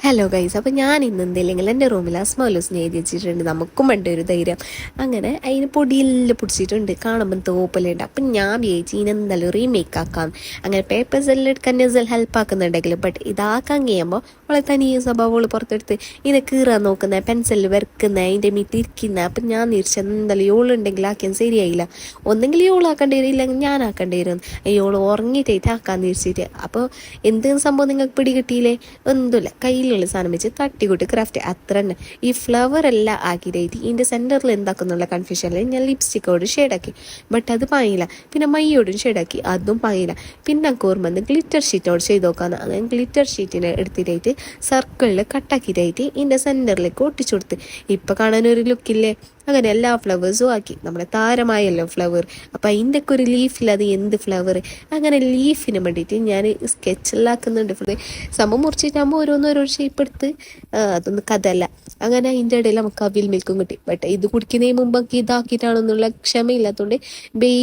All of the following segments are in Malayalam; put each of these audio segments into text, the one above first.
ഹലോ ഗൈസ്, അപ്പോൾ ഞാൻ ഇന്ന് എന്തെങ്കിലും എൻ്റെ റൂമിൽ അസ്മോലൂസിനെ എഴുതി വെച്ചിട്ടുണ്ട്. നമുക്കും വേണ്ട ഒരു ധൈര്യം. അങ്ങനെ അതിന് പൊടിയെല്ലാം പിടിച്ചിട്ടുണ്ട്, കാണുമ്പം തോപ്പലുണ്ട്. അപ്പം ഞാൻ വിചാരിച്ചു ഇതിനെന്തായാലും റീമേക്ക് ആക്കാം. അങ്ങനെ പേപ്പേഴ്സ് എല്ലാം എടുക്കാൻ നസൽ ഹെൽപ്പ് ആക്കുന്നുണ്ടെങ്കിലും ബട്ട് ഇതാക്കാൻ കഴിയുമ്പോൾ അവളെ തനിയെ സ്വഭാവങ്ങൾ പുറത്തെടുത്ത് ഇതിനെ കീറാൻ നോക്കുന്ന, പെൻസിലിൽ വരക്കുന്ന, അതിൻ്റെ മീറ്റ് ഇരിക്കുന്ന. അപ്പം ഞാൻ തിരിച്ച് എന്തായാലും യോളുണ്ടെങ്കിൽ ആക്കിയാൽ ശരിയായില്ല. ഒന്നെങ്കിൽ യോളാക്കേണ്ടി വരും, ഇല്ലെങ്കിൽ ഞാൻ ആക്കേണ്ടി വരും. യോള് ഉറങ്ങിയിട്ടായിട്ട് ആക്കാൻ തിരിച്ചിട്ട്. അപ്പോൾ എന്ത് സംഭവം നിങ്ങൾക്ക് പിടികിട്ടിയില്ലേ? ഒന്നുമില്ല, കയ്യിലുള്ള സാധനം വെച്ച് തട്ടിക്കൂട്ടി ക്രാഫ്റ്റ് അത്ര തന്നെ. ഈ ഫ്ലവർ എല്ലാം ആക്കിയിട്ട് ഇതിൻ്റെ സെൻറ്ററിൽ എന്താക്കുന്നുള്ള കൺഫ്യൂഷനിൽ ഞാൻ ലിപ്സ്റ്റിക്കോട് ഷെയ്ഡാക്കി, ബട്ട് അത് പായില്ല. പിന്നെ മയ്യോടും ഷെയ്ഡാക്കി, അതും പായില്ല. പിന്നെ ഓർമ്മ ഗ്ലിറ്റർ ഷീറ്റോട് ചെയ്ത് നോക്കാന്ന്. അങ്ങനെ ഗ്ലിറ്റർ ഷീറ്റിനെ എടുത്തിട്ടായിട്ട് സർക്കിളിൽ കട്ടാക്കിയിട്ടായിട്ട് ഇതിൻ്റെ സെൻറ്ററിലേക്ക് ഒട്ടിച്ചു കൊടുത്ത്. ഇപ്പം കാണാനൊരു ലുക്കില്ലേ? അങ്ങനെ എല്ലാ ഫ്ലവേഴ്സും ആക്കി. നമ്മുടെ താരമായല്ലോ ഫ്ലവർ. അപ്പം അതിൻ്റെ ഒക്കെ ഒരു ലീഫിൽ അത് എന്ത് ഫ്ലവർ. അങ്ങനെ ലീഫിന് വേണ്ടിയിട്ട് ഞാൻ സ്കെച്ചെല്ലാക്കുന്നുണ്ട്. സംഭവം മുറിച്ചിട്ടാകുമ്പോൾ ഓരോന്നോരോ ഷേപ്പ് എടുത്ത്, അതൊന്നും കഥയല്ല. അങ്ങനെ അതിൻ്റെ ഇടയിൽ നമുക്ക് അവിൽ മിൽക്കും കിട്ടി. ബട്ട് ഇത് കുടിക്കുന്നതിന് മുമ്പൊക്കെ ഇതാക്കിയിട്ടാണെന്നുള്ള ക്ഷമയില്ലാത്തതുകൊണ്ട്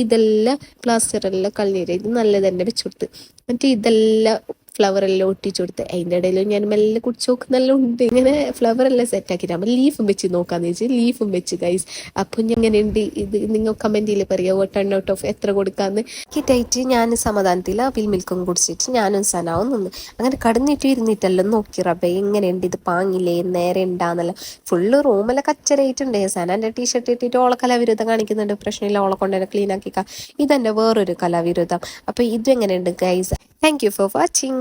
ഇതെല്ലാം പ്ലാസ്റ്ററെല്ലാം കളഞ്ഞിട്ട് ഇത് നല്ല തന്നെ വെച്ചു കൊടുത്ത്. എന്നിട്ട് ഇതെല്ലാം ഫ്ലവറെല്ലാം ഒട്ടിച്ചു കൊടുത്ത്. അതിൻ്റെ ഇടയിൽ ഞാൻ മെല്ലെ കുടിച്ച് നോക്കുന്നെല്ലാം ഉണ്ട്. ഇങ്ങനെ ഫ്ലവറെല്ലാം സെറ്റാക്കിയിട്ട് നമ്മൾ ലീഫും വെച്ച് നോക്കാന്ന് വെച്ച് ലീഫും വെച്ച് ഗൈസ്. അപ്പം എങ്ങനെ ഉണ്ട് ഇത് നിങ്ങൾ കമൻറ്റിൽ പറയുക 10 out of എത്ര കൊടുക്കാമെന്ന്. കിട്ടായിട്ട് ഞാൻ സമാധാനത്തിൽ അവിൽ മിൽക്കും കുടിച്ചിട്ട് ഞാനും സനാവും നിന്ന്. അങ്ങനെ കടന്നിട്ട് ഇരുന്നിട്ടെല്ലാം നോക്കി റബ്ബെ എങ്ങനെയുണ്ട്, ഇത് പാങ്ങില്ലേ, നേരെ ഉണ്ടാന്നല്ലോ. ഫുള്ള് റൂമെല്ലാം കച്ചറായിട്ടുണ്ട്. സനാൻ്റെ ടീഷർട്ട് ഇട്ടിട്ട് ഓളെ കലാവിരുദ്ധം കാണിക്കുന്നുണ്ട്. പ്രശ്നമില്ല, ഓളെ കൊണ്ടുതന്നെ ക്ലീൻ ആക്കിക്കാം. ഇതെന്നെ വേറൊരു കലാവിരുദ്ധം. അപ്പോൾ ഇതെങ്ങനെയുണ്ട് guys? Thank you for watching.